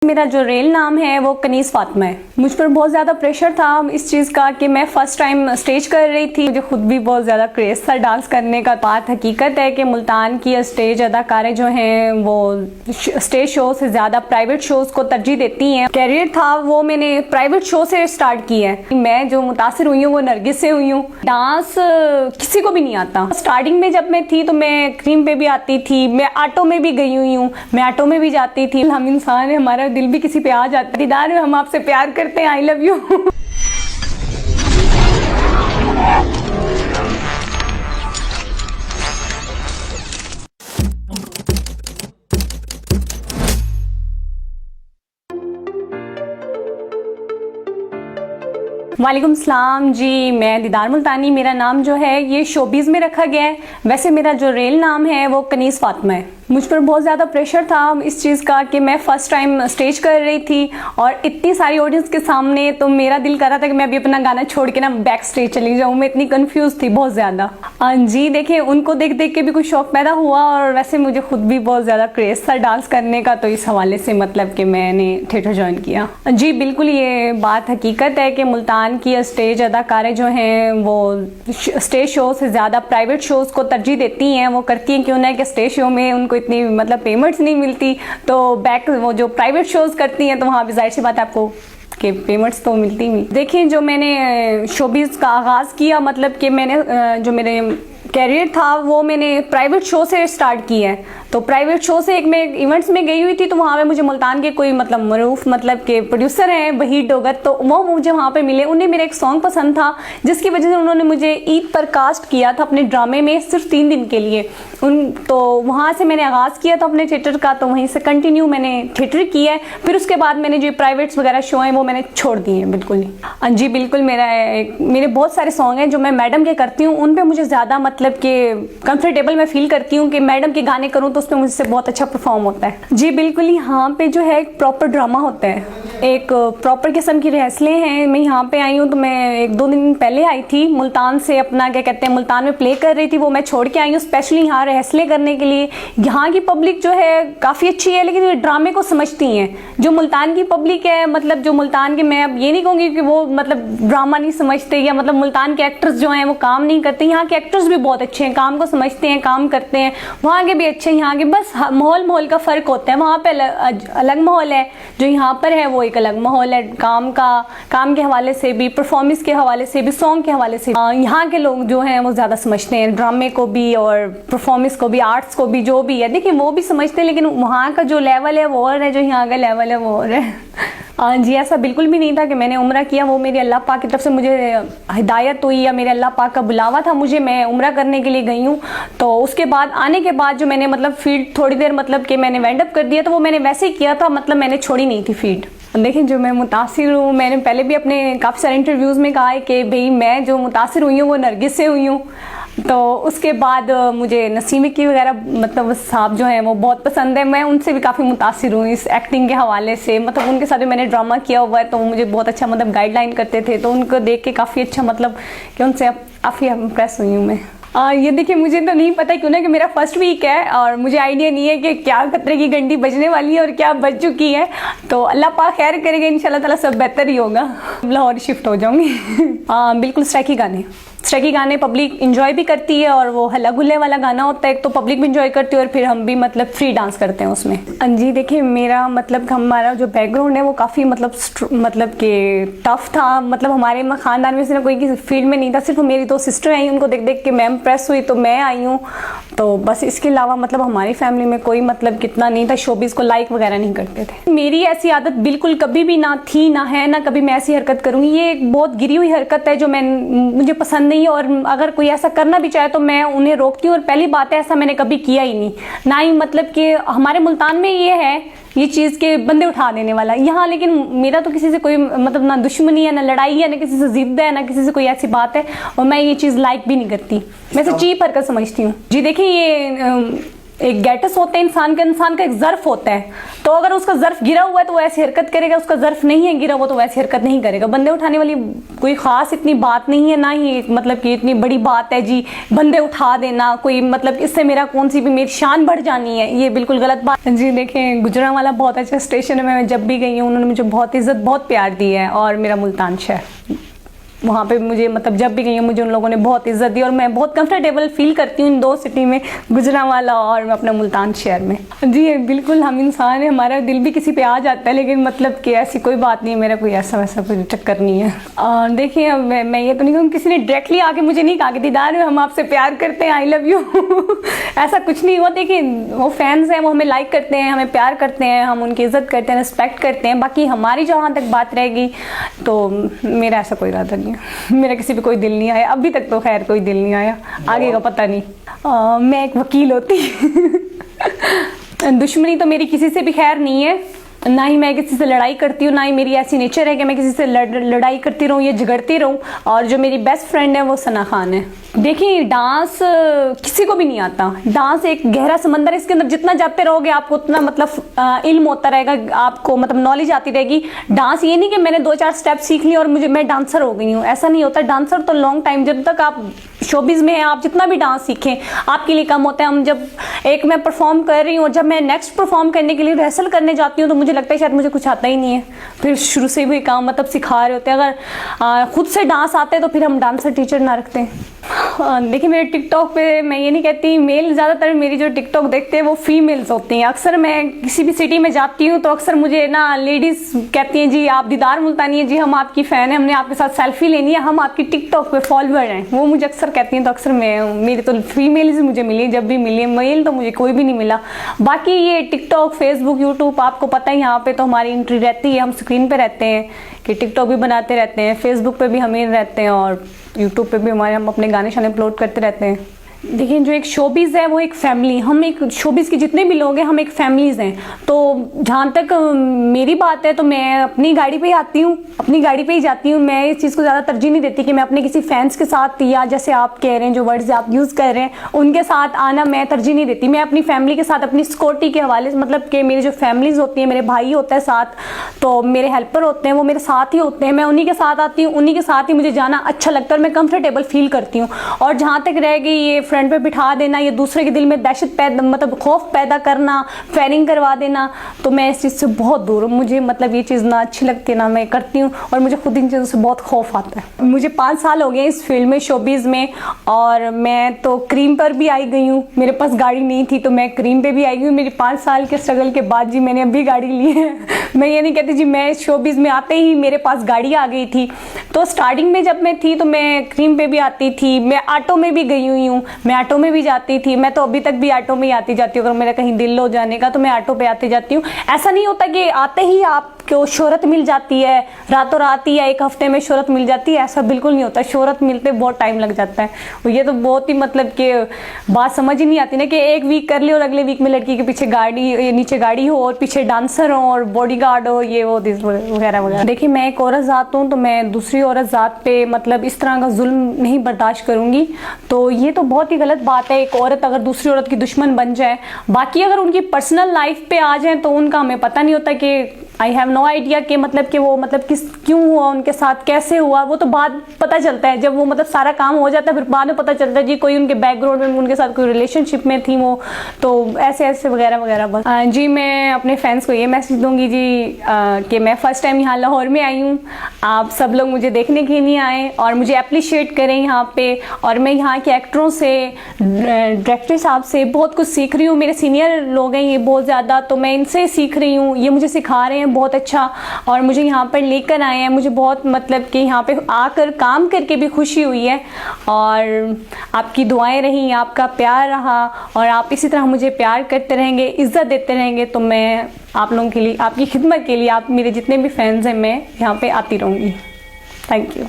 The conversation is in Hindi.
मेरा जो रियल नाम है वो कनीस फातिमा है। मुझ पर बहुत ज़्यादा प्रेशर था इस चीज़ का कि मैं फ़र्स्ट टाइम स्टेज कर रही थी। मुझे खुद भी बहुत ज़्यादा क्रेज़ था डांस करने का। बात हकीकत है कि मुल्तान की स्टेज अदाकारें जो हैं वो स्टेज शो से ज़्यादा प्राइवेट शोज़ को तरजीह देती हैं। कैरियर था वो मैंने प्राइवेट शो से स्टार्ट किया है। मैं जो मुतासिर हुई हूँ वो नरगिस से हुई हूँ। डांस किसी को भी नहीं आता। स्टार्टिंग में जब मैं थी तो मैं क्रीम पे भी आती थी, मैं ऑटो में भी गई हुई हूँ, मैं ऑटो में भी जाती थी। हम इंसान है, हमारा दिल भी किसी पे आ जाता है। दीदार हम आपसे प्यार करते हैं, आई लव यू। वालेकुम सलाम जी, मैं दीदार मुल्तानी। मेरा नाम जो है ये शोबीज़ में रखा गया है। वैसे मेरा जो रियल नाम है वो कनीस फातिमा है। मुझ पर बहुत ज़्यादा प्रेशर था इस चीज़ का कि मैं फ़र्स्ट टाइम स्टेज कर रही थी और इतनी सारी ऑडियंस के सामने, तो मेरा दिल कर रहा था कि मैं अभी अपना गाना छोड़ के ना बैक स्टेज चली जाऊँ। मैं इतनी कंफ्यूज थी बहुत ज़्यादा। जी देखिए, उनको देख देख के भी कुछ शौक पैदा हुआ और वैसे मुझे खुद भी बहुत ज़्यादा क्रेज़ था डांस करने का, तो इस हवाले से मतलब कि मैंने थिएटर ज्वाइन किया। जी बिल्कुल, ये बात हकीकत है कि मुल्तान की स्टेज अदाकारें जो हैं वो स्टेज शो से ज़्यादा प्राइवेट शोज़ को तरजीह देती हैं। वो करती हैं क्यों ना कि स्टेज शो में उनको इतनी मतलब पेमेंट्स नहीं मिलती, तो बैक वो जो प्राइवेट शोज़ करती हैं तो वहाँ पे जाहिर सी बात है आपको कि पेमेंट्स तो मिलती ही। देखिए, जो मैंने शोबिज़ का आगाज़ किया, मतलब कि मैंने जो मेरे कैरियर था वो मैंने प्राइवेट शो से स्टार्ट किया है। तो प्राइवेट शो से मैं इवेंट्स में गई हुई थी, तो वहाँ पे मुझे मुल्तान के कोई मतलब मरूफ मतलब के प्रोड्यूसर हैं वहीद डोगर, तो वो मुझे वहाँ पे मिले। उन्हें मेरा एक सॉन्ग पसंद था जिसकी वजह से उन्होंने मुझे ईद पर कास्ट किया था अपने ड्रामे में सिर्फ 3 दिन के लिए। तो वहाँ से मैंने आगाज़ किया था अपने थिएटर का, तो वहीं से कंटिन्यू मैंने थिएटर किया है। फिर उसके बाद मैंने जो प्राइवेट्स वगैरह शो हैं वो मैंने छोड़ दिए हैं बिल्कुल नहीं। जी बिल्कुल, मेरे बहुत सारे सॉन्ग हैं जो मैं मैडम के करती हूँ, उन पर मुझे ज़्यादा मतलब कि कंफर्टेबल मैं फील करती हूँ कि मैडम के गाने करूँ तो उसमें मुझसे बहुत अच्छा परफॉर्म होता है। जी बिल्कुल, यहाँ पे जो है एक प्रॉपर ड्रामा होता है, एक प्रॉपर किस्म की रिहर्सलें हैं। मैं यहाँ पे आई हूँ तो मैं 1-2 दिन पहले आई थी मुल्तान से, अपना क्या कहते हैं मुल्तान में प्ले कर रही थी, वो मैं छोड़ के आई हूँ स्पेशली यहाँ रिहर्सलें करने के लिए। यहाँ की पब्लिक जो है काफ़ी अच्छी है, लेकिन ये ड्रामे को समझती हैं। जो मुल्तान की पब्लिक है, मतलब जो मुल्तान के, मैं अब ये नहीं कहूँगी कि वो मतलब ड्रामा नहीं समझते या मतलब मुल्तान के एक्टर्स जो हैं वो काम नहीं करते। यहाँ के एक्टर्स भी बहुत अच्छे हैं, काम को समझते हैं, काम करते हैं। वहाँ के भी अच्छे हैं, यहाँ के बस माहौल का फ़र्क होता है। वहाँ पे अलग माहौल है, जो यहाँ पर है वो एक अलग माहौल है। काम के हवाले से भी, परफॉर्मेंस के हवाले से भी, सॉन्ग के हवाले से भी। यहाँ के लोग जो हैं वो ज़्यादा समझते हैं ड्रामे को भी और परफॉर्मेंस को भी, आर्ट्स को भी, जो भी है देखिए वो भी समझते हैं। लेकिन वहाँ का जो लेवल है वो और है, जो यहाँ का लेवल है वो और है। जी ऐसा बिल्कुल भी नहीं था कि मैंने उम्रा किया, वो मेरी अल्लाह पाक की तरफ से मुझे हिदायत हुई या मेरे अल्लाह पाक का बुलावा था मुझे, मैं उम्रा करने के लिए गई हूँ। तो उसके बाद आने के बाद जो मैंने मतलब फील्ड थोड़ी देर मतलब कि मैंने वाइंड अप कर दिया, तो वो मैंने वैसे ही किया था, मतलब मैंने छोड़ी नहीं थी फील्ड। देखिए, जो मैं मुतासिर हूँ, मैंने पहले भी अपने काफ़ी सारे इंटरव्यूज़ में कहा है कि भाई मैं जो मुतासिर हुई हूँ वो नरगिस से हुई हूँ। तो उसके बाद मुझे नसीम की वगैरह मतलब साहब जो हैं वो बहुत पसंद है। मैं उनसे भी काफ़ी मुतासिर हूँ इस एक्टिंग के हवाले से, मतलब उनके साथ भी मैंने ड्रामा किया हुआ है, तो वो मुझे बहुत अच्छा मतलब गाइडलाइन करते थे, तो उनको देख के काफ़ी अच्छा मतलब कि उनसे काफ़ी इम्प्रेस हुई हूँ मैं। ये देखिए, मुझे तो नहीं पता क्यों ना कि मेरा फर्स्ट वीक है और मुझे आइडिया नहीं है कि क्या खतरे की घंटी बजने वाली है और क्या बज चुकी है। तो अल्लाह पाक खैर करेगा, इंशाल्लाह ताला सब बेहतर ही होगा। लाहौर शिफ्ट हो जाऊंगी। बिल्कुल स्ट्राइकी गाने पब्लिक इंजॉय भी करती है और वो हल्ला गुल्ले वाला गाना होता है, एक तो पब्लिक भी इंजॉय करती है और फिर हम भी मतलब फ्री डांस करते हैं उसमें। जी देखिए, मेरा मतलब हमारा जो बैकग्राउंड है वो काफ़ी मतलब कि टफ था। मतलब हमारे ख़ानदान में से ना कोई किसी फील्ड में नहीं था, सिर्फ मेरी 2 सिस्टर आई, उनको देख देख के मैं इम्प्रेस हुई तो मैं आई हूँ। तो बस इसके अलावा मतलब हमारी फैमिली में कोई मतलब कितना नहीं था, शोबिज़ को लाइक वगैरह नहीं करते थे। मेरी ऐसी आदत बिल्कुल कभी भी ना थी, ना है, ना कभी मैं ऐसी हरकत करूँगी। ये एक बहुत गिरी हुई हरकत है जो मुझे पसंद नहीं, और अगर कोई ऐसा करना भी चाहे तो मैं उन्हें रोकती हूँ। और पहली बात है, ऐसा मैंने कभी किया ही नहीं, ना ही मतलब कि हमारे मुल्तान में ये चीज़ के बंदे उठा देने वाला यहाँ। लेकिन मेरा तो किसी से कोई मतलब ना दुश्मनी है, ना लड़ाई है, ना किसी से जिद है, ना किसी से कोई ऐसी बात है, और मैं ये चीज़ लाइक भी नहीं करती। मैं इसे चीप हरकत समझती हूँ। जी देखिए, ये एक गेटस होता है इंसान का एक ज़र्फ होता है, तो अगर उसका ज़र्फ गिरा हुआ है तो वो ऐसी हरकत करेगा, उसका ज़र्फ नहीं है गिरा हुआ तो वैसी हरकत नहीं करेगा। बंदे उठाने वाली कोई ख़ास इतनी बात नहीं है, ना ही मतलब कि इतनी बड़ी बात है जी बंदे उठा देना, कोई मतलब इससे मेरा कौन सी भी मेरी शान बढ़ जानी है, ये बिल्कुल गलत बात जी। देखें, गुजरांवाला बहुत अच्छा स्टेशन है, मैं जब भी गई हूँ उन्होंने मुझे बहुत इज़्ज़त बहुत प्यार दी है, और मेरा मुल्तान शहर, वहाँ पे मुझे मतलब जब भी गई हूँ मुझे उन लोगों ने बहुत इज्जत दी, और मैं बहुत कंफर्टेबल फील करती हूँ इन दो सिटी में, गुजरांवाला और अपना मुल्तान शहर में जी। बिल्कुल हम इंसान हैं, हमारा दिल भी किसी पे आ जाता है, लेकिन मतलब कि ऐसी कोई बात नहीं, मेरा कोई ऐसा वैसा कोई चक्कर नहीं है। और देखिए अब मैं ये तो नहीं कहूँ, किसी ने डायरेक्टली आके मुझे नहीं कहा कि दीदार हम आपसे प्यार करते हैं, आई लव यू ऐसा कुछ नहीं हुआ। देखिए वो फैंस हैं, वो हमें लाइक करते हैं, हमें प्यार करते हैं, हम उनकी इज्जत करते हैं, रिस्पेक्ट करते हैं। बाकी हमारी जहाँ तक बात रहेगी तो मेरा ऐसा कोई इरादा नहीं, मेरा किसी पे कोई दिल नहीं आया अभी तक, तो खैर कोई दिल नहीं आया, आगे का पता नहीं। मैं एक वकील होती दुश्मनी तो मेरी किसी से भी खैर नहीं है, ना ही मैं किसी से लड़ाई करती हूँ, ना ही मेरी ऐसी नेचर है कि मैं किसी से लड़ाई करती रहूँ या झगड़ती रहूँ। और जो मेरी बेस्ट फ्रेंड है वो सना खान है। देखिए डांस किसी को भी नहीं आता, डांस एक गहरा समंदर है, इसके अंदर जितना जाते रहोगे आपको उतना मतलब इल्म होता रहेगा, आपको मतलब नॉलेज आती रहेगी। डांस ये नहीं कि मैंने 2-4 स्टेप सीख ली और मैं डांसर हो गई हूँ, ऐसा नहीं होता। डांसर तो लॉन्ग टाइम, जब तक आप शोबिज़ में हैं, आप जितना भी डांस सीखें आपके लिए कम होता है। हम जब एक मैं परफॉर्म कर रही हूँ और जब मैं नेक्स्ट परफॉर्म करने के लिए रिहर्सल करने जाती हूँ तो मुझे लगता है शायद मुझे कुछ आता ही नहीं है, फिर शुरू से भी काम मतलब सिखा रहे होते हैं। अगर खुद से डांस आते तो फिर हम डांसर टीचर ना रखते हैं। देखिए मेरे टिकटॉक पे, मैं ये नहीं कहती मेल, ज़्यादातर मेरी जो टिकटॉक देखते हैं वो फीमेल्स होती हैं। अक्सर मैं किसी भी सिटी में जाती हूँ तो अक्सर मुझे ना लेडीज़ कहती हैं जी आप दीदार मुल्तानी है जी, हम आपकी फ़ैन हैं, हमने आपके साथ सेल्फी लेनी है, हम आपकी टिकटॉक पे फॉलोअर हैं, वो मुझे अक्सर कहती हैं। तो अक्सर मेरी तो फीमेल्स मुझे मिली, जब भी मिली, मेल तो मुझे कोई भी नहीं मिला। बाकी ये टिकटॉक, फेसबुक, यूट्यूब आपको पता है यहाँ पे तो हमारी एंट्री रहती है, हम स्क्रीन पे रहते हैं कि टिकटॉक भी बनाते रहते हैं, फेसबुक पे भी हम ही रहते हैं, और यूट्यूब पे भी हम अपने गाने शाने अपलोड करते रहते हैं। देखिए जो एक शोबिज़ है वो एक फैमिली, हम एक शोबिज़ के जितने भी लोग हैं हम एक फैमिलीज़ हैं। तो जहाँ तक मेरी बात है तो मैं अपनी गाड़ी पे ही आती हूँ, अपनी गाड़ी पे ही जाती हूँ। मैं इस चीज़ को ज़्यादा तरजीह नहीं देती कि मैं अपने किसी फैंस के साथ, या जैसे आप कह रहे हैं जो वर्ड्स आप यूज़ कर रहे हैं उनके साथ आना मैं तरजीह नहीं देती। मैं अपनी फैमिली के साथ, अपनी सिक्योरिटी के हवाले से, मतलब कि मेरी जो फैमिलीज़ होती हैं, मेरे भाई होता है साथ, तो मेरे हेल्पर होते हैं, वो मेरे साथ ही होते हैं, मैं उन्हीं के साथ आती हूँ, उन्हीं के साथ ही मुझे जाना अच्छा लगता है और मैं कंफर्टेबल फील करती हूँ। और जहाँ तक रह गई ये फ्रंट पे बिठा देना, ये दूसरे के दिल में दहशत पैदा, मतलब खौफ पैदा करना, फायरिंग करवा देना, तो मैं इस चीज़ से बहुत दूर हूँ। मुझे मतलब ये चीज़ ना अच्छी लगती है ना मैं करती हूँ, और मुझे खुद इन चीज़ों से बहुत खौफ आता है। मुझे 5 साल हो गए इस फील्ड में, शोबिज़ में, और मैं तो क्रीम पर भी आई गई हूँ। मेरे पास गाड़ी नहीं थी तो मैं क्रीम पे भी आई गई हूँ। मेरी 5 साल के स्ट्रगल के बाद जी मैंने अभी गाड़ी ली है। मैं ये नहीं कहती जी मैं शोबिज़ में आते ही मेरे पास गाड़ी आ गई थी। तो स्टार्टिंग में जब मैं थी तो मैं क्रीम पे भी आती थी, मैं ऑटो में भी गई हुई हूँ, मैं ऑटो में भी जाती थी। मैं तो अभी तक भी ऑटो में ही आती जाती हूँ, अगर मेरा कहीं दिल हो जाने का तो मैं ऑटो पे आती जाती हूँ। ऐसा नहीं होता कि आते ही आपको शोहरत मिल जाती है, रातों रात ही या एक हफ्ते में शोहरत मिल जाती है, ऐसा बिल्कुल नहीं होता। शोहरत मिलते बहुत टाइम लग जाता है। ये तो बहुत ही मतलब कि बात समझ ही नहीं आती ना कि एक वीक कर ली और अगले वीक में लड़की के पीछे गाड़ी, नीचे गाड़ी हो और पीछे डांसर हो और बॉडीगार्ड हो, ये वो वगैरह वगैरह। देखिए मैं एक औरत ज़ात हूँ तो मैं दूसरी औरत ज़ात पे मतलब इस तरह का जुल्म नहीं बर्दाश्त करूँगी। तो ये तो बहुत ही गलत बात है, एक औरत अगर दूसरी औरत की दुश्मन बन जाए। बाकी अगर उनकी पर्सनल लाइफ पे आ जाए तो उनका हमें पता नहीं होता कि आई हैव नो आइडिया कि मतलब कि वो मतलब क्यों हुआ, उनके साथ कैसे हुआ, वो तो बाद पता चलता है जब वो मतलब सारा काम हो जाता है, फिर बाद में पता चलता है जी कोई उनके बैकग्राउंड में उनके साथ कोई रिलेशनशिप में थी वो, तो ऐसे ऐसे वगैरह वगैरह। बस जी मैं अपने फैंस को ये मैसेज दूंगी जी कि मैं फ़र्स्ट टाइम यहाँ लाहौर में आई हूँ, आप सब लोग मुझे देखने के लिए आएँ और मुझे अप्रिशिएट करें यहाँ पे। और मैं यहाँ के एक्टरों से, डायरेक्टर साहब से बहुत कुछ सीख रही हूँ। मेरे सीनियर लोग हैं ये बहुत ज़्यादा, तो मैं इनसे सीख रही हूँ, ये मुझे सिखा रहे हैं बहुत अच्छा, और मुझे यहाँ पर लेकर आए हैं। मुझे बहुत मतलब कि यहाँ पे आकर काम करके भी खुशी हुई है, और आपकी दुआएं रही, आपका प्यार रहा, और आप इसी तरह मुझे प्यार करते रहेंगे, इज़्ज़त देते रहेंगे, तो मैं आप लोगों के लिए, आपकी खिदमत के लिए, आप मेरे जितने भी फैंस हैं, मैं यहाँ पे आती रहूँगी। Thank you.